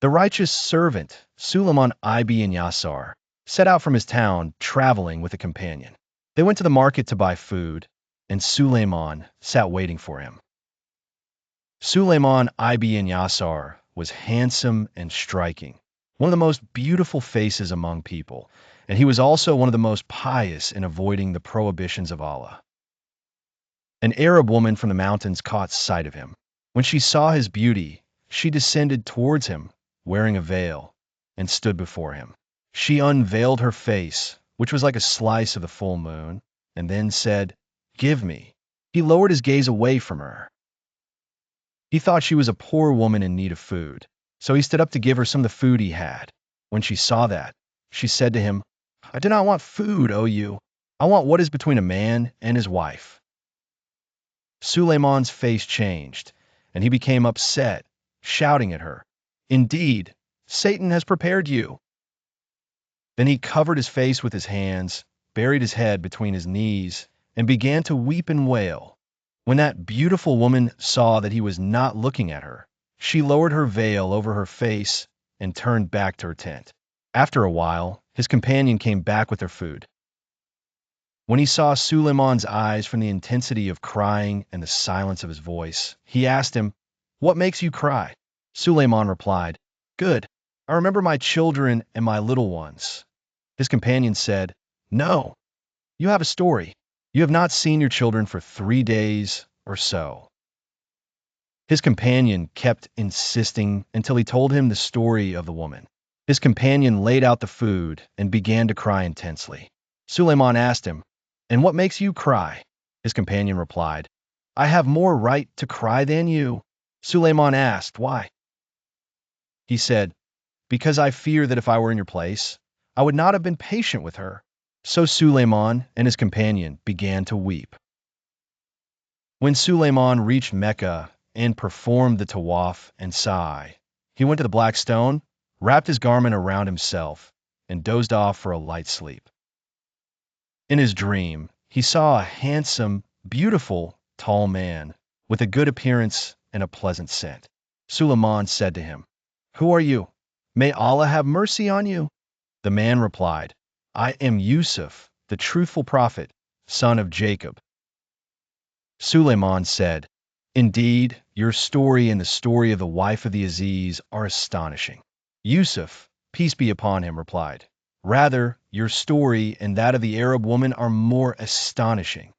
The righteous servant, Suleiman ibn Yasar, set out from his town, traveling with a companion. They went to the market to buy food, and Suleiman sat waiting for him. Suleiman ibn Yasar was handsome and striking, one of the most beautiful faces among people, and he was also one of the most pious in avoiding the prohibitions of Allah. An Arab woman from the mountains caught sight of him. When she saw his beauty, she descended towards him, wearing a veil, and stood before him. She unveiled her face, which was like a slice of the full moon, and then said, "Give me." He lowered his gaze away from her. He thought she was a poor woman in need of food, so he stood up to give her some of the food he had. When she saw that, she said to him, "I do not want food, O you. I want what is between a man and his wife." Suleiman's face changed, and he became upset, shouting at her, "Indeed, Satan has prepared you." Then he covered his face with his hands, buried his head between his knees, and began to weep and wail. When that beautiful woman saw that he was not looking at her, she lowered her veil over her face and turned back to her tent. After a while, his companion came back with their food. When he saw Suleiman's eyes from the intensity of crying and the silence of his voice, he asked him, "What makes you cry?" Suleiman replied, "Good. I remember my children and my little ones." His companion said, "No, you have a story. You have not seen your children for 3 days or so." His companion kept insisting until he told him the story of the woman. His companion laid out the food and began to cry intensely. Suleiman asked him, "And what makes you cry?" His companion replied, "I have more right to cry than you." Suleiman asked, "Why?" He said, "Because I fear that if I were in your place, I would not have been patient with her." So Suleiman and his companion began to weep. When Suleiman reached Mecca and performed the tawaf and sa'i, he went to the black stone, wrapped his garment around himself, and dozed off for a light sleep. In his dream, he saw a handsome, beautiful, tall man with a good appearance and a pleasant scent. Suleiman said to him, "Who are you? May Allah have mercy on you." The man replied, "I am Yusuf, the truthful prophet, son of Jacob." Suleiman said, "Indeed, your story and the story of the wife of the Aziz are astonishing." Yusuf, peace be upon him, replied, "Rather, your story and that of the Arab woman are more astonishing."